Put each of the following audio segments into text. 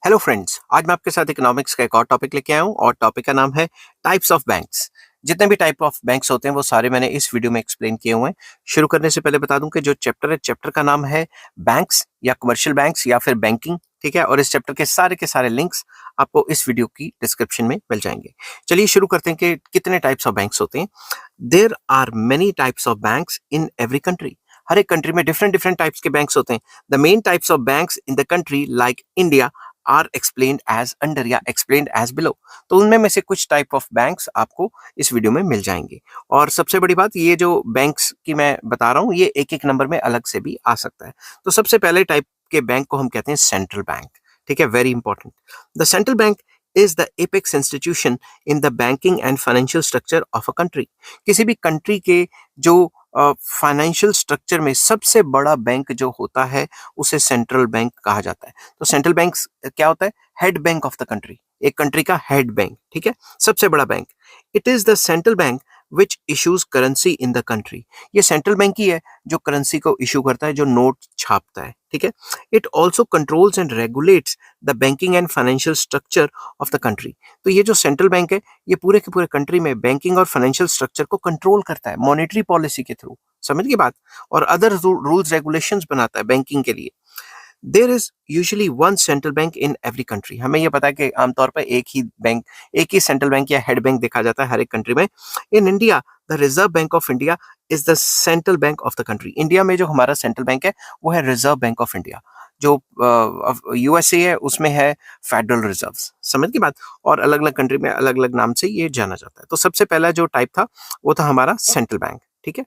Hello friends, आज मैं आपके साथ इकोनॉमिक्स का एक और टॉपिक लेके आया हूँ और टॉपिक का नाम है टाइप्स ऑफ बैंक्स। जितने भी टाइप ऑफ बैंक्स होते हैं वो सारे मैंने इस वीडियो में एक्सप्लेन किए हुए हैं। शुरू करने से पहले बता दूं कि जो चैप्टर है, चैप्टर का नाम है बैंक्स या कमर्शियल बैंक्स या फिर बैंकिंग, ठीक है। और इस चैप्टर के सारे लिंक्स आपको इस वीडियो की डिस्क्रिप्शन में मिल जाएंगे। चलिए शुरू करते हैं कि कितने टाइप्स ऑफ बैंक्स होते हैं। There are many types of banks in every country. हर एक कंट्री में डिफरेंट डिफरेंट टाइप्स के बैंक्स होते हैं। The main types of banks in the country like India are explained as under या explained as below. तो उनमें में से कुछ टाइप ऑफ बैंक्स आपको इस वीडियो में मिल जाएंगे। और सबसे बड़ी बात, ये जो बैंक्स की मैं बता रहा हूँ ये एक एक नंबर में अलग से भी आ सकता है। तो सबसे पहले टाइप के बैंक को हम कहते हैं सेंट्रल बैंक, ठीक है। Very important. The central bank is the apex institution in the banking and financial structure of a country. किसी भी कंट्री के जो फाइनेंशियल स्ट्रक्चर में सबसे बड़ा बैंक जो होता है उसे सेंट्रल बैंक कहा जाता है। तो सेंट्रल बैंक क्या होता है? Head bank of the country, एक कंट्री का हेड बैंक, ठीक है, सबसे बड़ा bank. It is the central bank which issues currency in the country. ये सेंट्रल बैंक ही है जो करेंसी को इशू करता है, जो नोट छापता है, ठीक है। It also controls and regulates the banking and financial structure of the country. तो ये जो सेंट्रल बैंक है ये पूरे के पूरे कंट्री में बैंकिंग और फाइनेंशियल स्ट्रक्चर को कंट्रोल करता है मॉनेटरी पॉलिसी के थ्रू, समझ गई बात। और अदर रूल्स रेगुलेशंस बनाता है बैंकिंग के लिए। There is usually one central bank in every country. हमें यह पता है कि आमतौर पर एक ही सेंट्रल बैंक या हेड बैंक देखा जाता है हर एक कंट्री में। In India the Reserve Bank of India is the central bank of the country. India में जो हमारा सेंट्रल बैंक है वो है रिजर्व बैंक ऑफ इंडिया। जो यूएसए है उसमें है फेडरल रिजर्व, समझ की बात। और अलग अलग कंट्री में अलग अलग नाम से ये जाना जाता है। तो सबसे पहला जो टाइप था वो था हमारा सेंट्रल बैंक, ठीक है।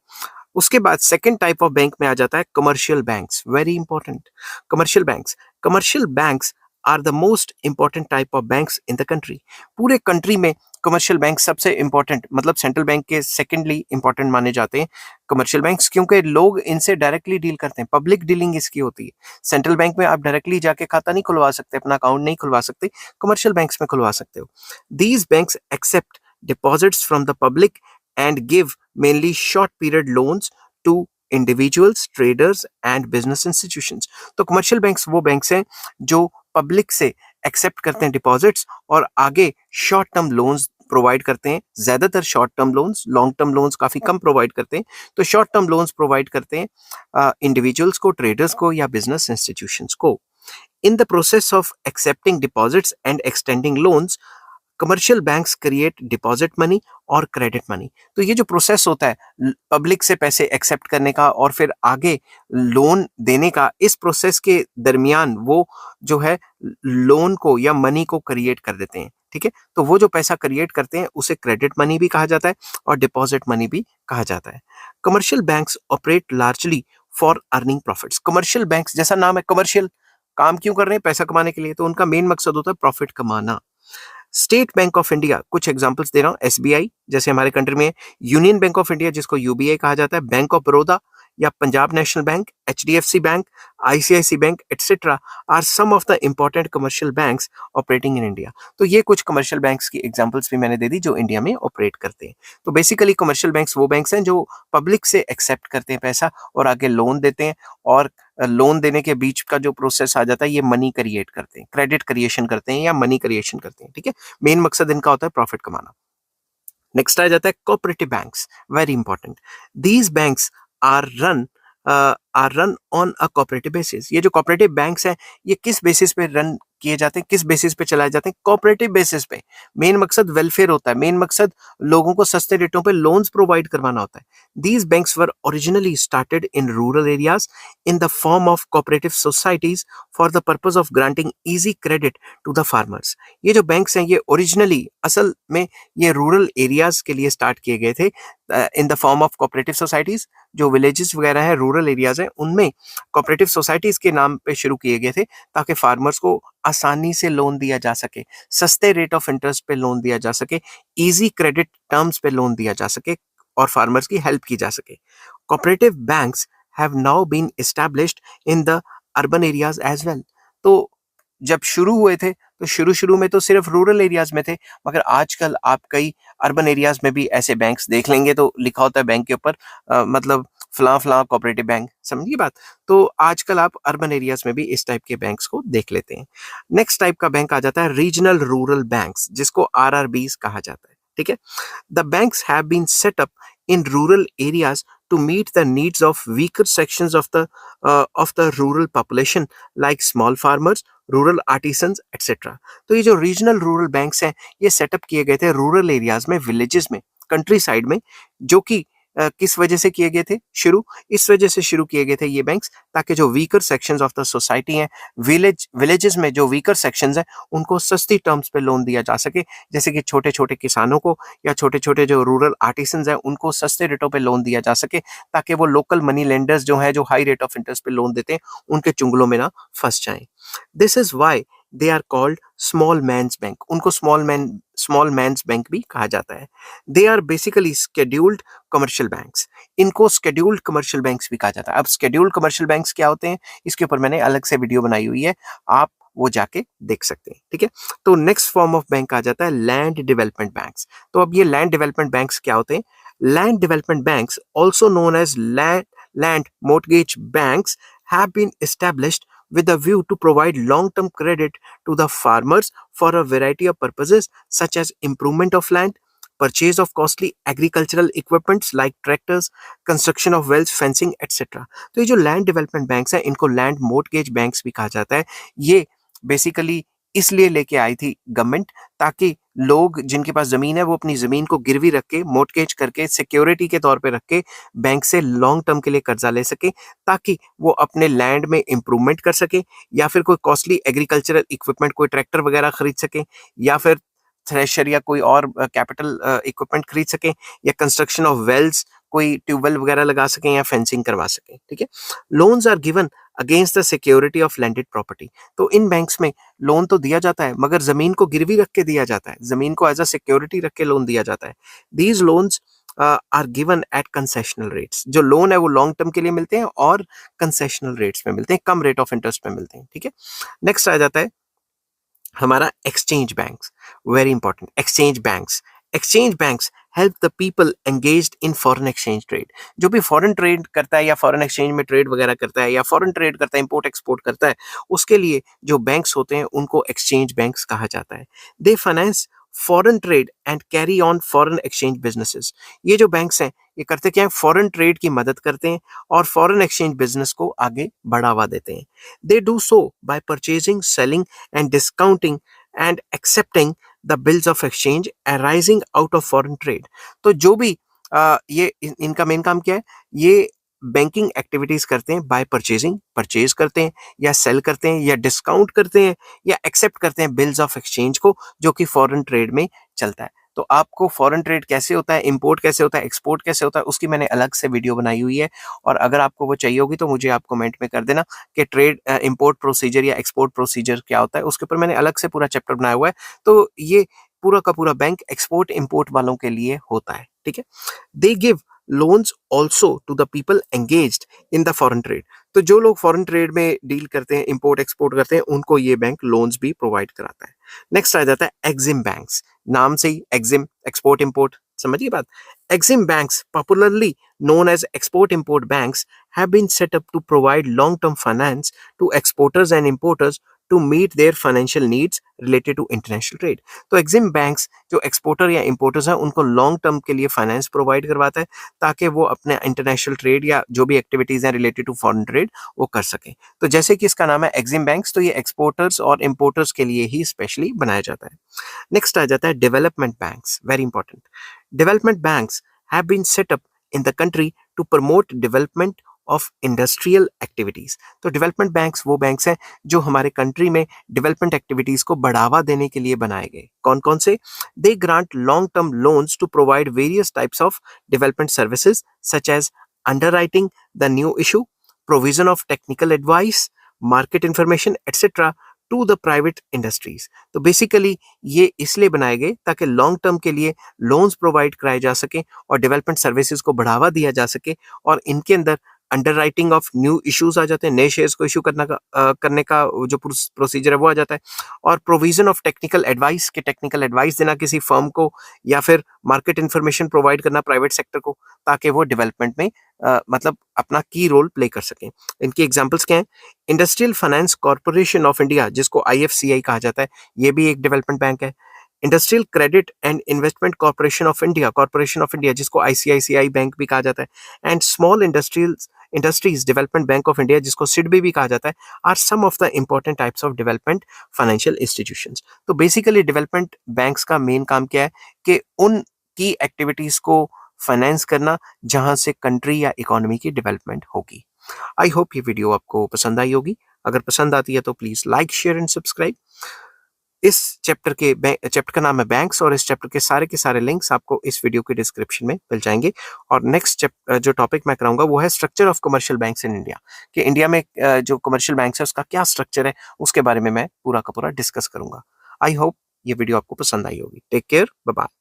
उसके बाद सेकंड टाइप ऑफ बैंक में आ जाता है commercial banks. Very important. Commercial banks are the most important type of banks in the country. पूरे कंट्री में कमर्शियल बैंक सबसे इंपॉर्टेंट, मतलब सेंट्रल बैंक के सेकेंडली इंपॉर्टेंट माने जाते हैं कमर्शियल बैंक्स, क्योंकि लोग इनसे डायरेक्टली डील करते हैं, पब्लिक डीलिंग इसकी होती है। सेंट्रल बैंक में आप डायरेक्टली जाके खाता नहीं खुलवा सकते, अपना अकाउंट नहीं खुलवा सकते, कमर्शियल बैंक्स में खुलवा सकते हो। These banks accept deposits from the public and give mainly short period loans to individuals, traders and business institutions। तो कमर्शियल बैंक्स वो बैंक्स हैं जो पब्लिक से एक्सेप्ट करते हैं डिपॉजिट्स और आगे शॉर्ट टर्म लोन्स प्रोवाइड करते हैं। ज्यादातर short term loans, long term loans काफी कम प्रोवाइड करते हैं। तो शॉर्ट टर्म लोन्स प्रोवाइड करते हैं इंडिविजुअल्स को, ट्रेडर्स को या बिजनेस इंस्टीट्यूशंस को। In the process of accepting deposits and extending loans, commercial banks create deposit money और क्रेडिट मनी। तो ये जो प्रोसेस होता है पब्लिक से पैसे एक्सेप्ट करने का और फिर आगे लोन देने का, इस प्रोसेस के दरमियान वो जो है लोन को या मनी को क्रिएट कर देते हैं, ठीक है। तो वो जो पैसा क्रिएट करते हैं उसे क्रेडिट मनी भी कहा जाता है और डिपॉजिट मनी भी कहा जाता है। Commercial banks operate largely for earning profits. Commercial banks, जैसा नाम है कमर्शियल, काम क्यों कर रहे हैं? पैसा कमाने के लिए। तो उनका मेन मकसद होता है प्रॉफिट कमाना। स्टेट बैंक ऑफ इंडिया, कुछ एग्जांपल्स दे रहा हूं, एसबीआई जैसे हमारे कंट्री में, यूनियन बैंक ऑफ इंडिया जिसको यूबीआई कहा जाता है, बैंक ऑफ बड़ौदा या Punjab National Bank, HDFC Bank, ICICI Bank etcetera are some of the important commercial banks operating in India. तो ये कुछ कमर्शियल बैंक्स की एग्जांपल्स भी मैंने दे दी जो इंडिया में ऑपरेट करते हैं। तो बेसिकली कमर्शियल बैंक्स वो बैंक्स हैं जो पब्लिक से एक्सेप्ट करते हैं पैसा और आगे लोन देते हैं, और लोन देने के बीच का जो प्रोसेस आ जाता है ये मनी क्रिएट करते हैं, क्रेडिट क्रिएशन करते हैं या मनी क्रिएशन करते हैं, ठीक है। मेन मकसद इनका होता है प्रॉफिट कमाना। नेक्स्ट आ जाता है cooperative banks. Very important. These banks are run on a cooperative basis. ये जो कोऑपरेटिव बैंक्स हैं ये किस बेसिस पे रन किए जाते हैं, किस बेसिस पे चलाए जाते हैं? कोऑपरेटिव बेसिस पे। मेन मकसद वेलफेयर होता है, मेन मकसद लोगों को सस्ते रेटों पे लोन्स प्रोवाइड करवाना होता है। These banks were originally started in rural areas in the form of cooperative societies for the purpose of granting easy credit to the farmers. ये जो बैंक्स हैं ये ओरिजिनली असल में ये रूरल एरियाज के लिए स्टार्ट किए गए थे इन the form of cooperative societies. जो विलेजेस वगैरह है, रूरल एरियाज हैं, उनमें कोऑपरेटिव सोसाइटीज के नाम पे शुरू किए गए थे ताकि फार्मर्स को आसानी से लोन दिया जा सके, सस्ते रेट ऑफ इंटरेस्ट पे लोन दिया जा सके, इजी क्रेडिट टर्म्स पे लोन दिया जा सके और फार्मर्स की हेल्प की जा सके। Cooperative banks have now been established in the urban areas as well. तो जब शुरू हुए थे तो शुरू में तो सिर्फ रूरल एरियाज में थे, मगर आजकल आप कई अर्बन एरियाज में भी ऐसे बैंक्स देख लेंगे तो लिखा होता है बैंक के ऊपर मतलब फलां कोऑपरेटिव बैंक, समझिए बात। तो आजकल आप अर्बन एरियाज में भी इस टाइप के बैंक्स को देख लेते हैं। नेक्स्ट टाइप का बैंक आ जाता है रीजनल रूरल बैंक्स, जिसको आरआरबीज कहा जाता है, ठीक है। The banks have been set up in rural areas to meet the needs of weaker sections of the rural population like small farmers, rural artisans etcetera. तो ये जो रीजनल रूरल बैंक्स हैं ये सेटअप किए गए थे रूरल एरियाज में, villages में, कंट्री साइड में, जो कि किस वजह से किए गए थे शुरू, इस वजह से शुरू किए गए थे ये बैंक्स, ताकि जो weaker sections of the society हैं, विलेजेस में जो वीकर सेक्शंस हैं उनको सस्ती टर्म्स पे लोन दिया जा सके, जैसे कि छोटे छोटे किसानों को या छोटे छोटे जो रूरल आर्टिसंस हैं उनको सस्ते रेटों पे लोन दिया जा सके, ताकि वो लोकल मनी लेंडर्स जो है जो हाई रेट ऑफ इंटरेस्ट पे लोन देते हैं उनके चुंगलों में ना फंस जाएं। This is why they are called small man's bank, उनको स्मॉल मैन्स बैंक भी कहा जाता है। They are basically scheduled commercial banks, इनको स्केड्यूल्ड कमर्शियल बैंक्स भी कहा जाता है। अब स्केड्यूल्ड कमर्शियल बैंक्स क्या होते हैं इसके ऊपर मैंने अलग से वीडियो बनाई हुई है, आप वो जाके देख सकते हैं, ठीक है। तो नेक्स्ट फॉर्म ऑफ बैंक आ जाता है लैंड डेवलपमेंट बैंक्स। तो अब ये लैंड डेवलपमेंट बैंक्स क्या होते हैं? Land development banks also known as land mortgage banks have been established with a view to provide long-term credit to the farmers for a variety of purposes such as improvement of land, purchase of costly agricultural equipments like tractors, construction of wells, fencing, etc. तो ये जो land development banks हैं इनको land mortgage banks भी कहा जाता है। ये बेसिकली इसलिए लेके आई थी गवर्नमेंट, ताकि लोग जिनके पास जमीन है वो अपनी जमीन को गिरवी रख के, मोर्टगेज करके, सिक्योरिटी के तौर पे रख के बैंक से लॉन्ग टर्म के लिए कर्जा ले सके, ताकि वो अपने लैंड में इंप्रूवमेंट कर सके, या फिर कोई कॉस्टली एग्रीकल्चरल इक्विपमेंट, कोई ट्रैक्टर वगैरह खरीद सके, या फिर थ्रेशर या कोई और कैपिटल इक्विपमेंट खरीद सके, या कंस्ट्रक्शन ऑफ वेल्स, कोई ट्यूबवेल वगैरह लगा सकें या फेंसिंग करवा सकें, ठीक है। Loans are given against the security of landed property. तो इन बैंक्स में लोन तो दिया जाता है मगर जमीन को गिरवी रख के दिया जाता है, जमीन को एज अ सिक्योरिटी रख के लोन दिया जाता है। These loans are given at concessional rates. जो लोन है वो लॉन्ग टर्म के लिए मिलते हैं और कंसेशनल रेट्स में मिलते हैं, कम रेट ऑफ इंटरेस्ट में मिलते हैं, ठीक है। नेक्स्ट आ जाता है हमारा exchange banks, very important. Exchange banks help the people engaged in foreign exchange trade. जो भी फॉरेन ट्रेड करता है या फॉरेन एक्सचेंज में ट्रेड वगैरह करता है या फॉरेन ट्रेड करता है, इंपोर्ट एक्सपोर्ट करता है, उसके लिए जो बैंक्स होते हैं उनको एक्सचेंज बैंक्स कहा जाता है। They finance foreign trade and carry on foreign exchange businesses. ये जो बैंक्स हैं ये करते क्या है? फॉरेन ट्रेड की मदद करते हैं और फॉरेन एक्सचेंज बिजनेस को आगे बढ़ावा देते हैं। They do so bye purchasing, selling and discounting and accepting the bills of exchange arising out of foreign trade. तो जो भी इनका मेन काम क्या है? ये बैंकिंग एक्टिविटीज करते हैं बाय परचेजिंग, परचेज करते हैं या सेल करते हैं या डिस्काउंट करते हैं या एक्सेप्ट करते हैं बिल्स ऑफ एक्सचेंज को, जो कि फॉरेन ट्रेड में चलता है। तो आपको फॉरेन ट्रेड कैसे होता है, इंपोर्ट कैसे होता है, एक्सपोर्ट कैसे होता है, उसकी मैंने अलग से वीडियो बनाई हुई है, और अगर आपको वो चाहिए होगी तो मुझे आप कमेंट में कर देना कि ट्रेड इंपोर्ट प्रोसीजर या एक्सपोर्ट प्रोसीजर क्या होता है, उसके ऊपर मैंने अलग से पूरा चैप्टर बनाया हुआ है। तो ये पूरा का पूरा बैंक एक्सपोर्ट इंपोर्ट वालों के लिए होता है, ठीक है। They give loans also to the people engaged in the foreign trade. तो जो लोग फॉरेन ट्रेड में डील करते हैं, इंपोर्ट एक्सपोर्ट करते हैं, उनको ये बैंक लोन्स भी प्रोवाइड कराता है। नेक्स्ट आ जाता है एग्जिम बैंक्स। नाम से ही एग्जिम, एक्सपोर्ट इंपोर्ट, समझिए बात। Exim banks, popularly known as export import banks, have been set up to provide long-term finance to exporters and importers to meet their financial needs related to international trade. तो Exim banks जो exporter या importers हैं उनको long term के लिए finance provide करवाता है, ताकि वो अपने इंटरनेशनल ट्रेड या जो भी एक्टिविटीज हैं रिलेटेड टू फॉरेन ट्रेड वो कर सकें। तो जैसे कि इसका नाम है Exim बैंक्स, तो ये एक्सपोर्टर्स और इंपोर्टर्स के लिए ही स्पेशली बनाया जाता है। नेक्स्ट आ जाता है development banks, very important. Development banks have been set up in the country to promote development of industrial activities. तो डेवलपमेंट बैंक्स वो बैंक्स हैं जो हमारे कंट्री में डेवलपमेंट एक्टिविटीज को बढ़ावा देने के लिए बनाए गए। कौन कौन से? They grant long term loans to provide various types of development services such as underwriting the new issue, provision of technical advice, market information etcetera to the private industries. तो बेसिकली ये इसलिए बनाए गए ताकि लॉन्ग टर्म के लिए loans provide कराए जा सके और डेवलपमेंट सर्विसेज को बढ़ावा दिया जा सके, और इनके अंदर अंडरराइटिंग ऑफ न्यू इश्यूज आ जाते हैं, नए शेयर्स को इशू करने का जो प्रोसीजर है वो आ जाता है, और प्रोविजन ऑफ टेक्निकल एडवाइस के टेक्निकल एडवाइस देना किसी फर्म को, या फिर मार्केट इंफॉर्मेशन प्रोवाइड करना प्राइवेट सेक्टर को, ताकि वो डेवलपमेंट में मतलब अपना की रोल प्ले कर सकें। इनकी एग्जांपल्स क्या हैं? Industrial Finance Corporation of India, जिसको आईएफसीआई कहा जाता है, ये भी एक डेवलपमेंट बैंक है। Industrial Credit and Investment Corporation of India, जिसको आईसीआईसीआई बैंक भी कहा जाता है, and Small Industries Development Bank of India, जिसको सिडबी भी कहा जाता है, are some of the important types of development financial institutions. तो बेसिकली डेवलपमेंट बैंक्स का मेन काम क्या है कि उन की एक्टिविटीज को फाइनेंस करना जहां से कंट्री या इकोनॉमी की डेवलपमेंट होगी। आई होप ये वीडियो आपको पसंद आई होगी। अगर पसंद आती है तो please like, share and subscribe. इस चैप्टर का नाम है बैंक्स, और इस चैप्टर के सारे लिंक्स आपको इस वीडियो के डिस्क्रिप्शन में मिल जाएंगे। और नेक्स्ट जो टॉपिक मैं कराऊंगा वो है structure of commercial banks in India, कि इंडिया में जो कमर्शियल बैंक्स है उसका क्या स्ट्रक्चर है, उसके बारे में मैं पूरा का पूरा डिस्कस करूंगा। आई होप ये वीडियो आपको पसंद आई होगी। Take care, bye bye.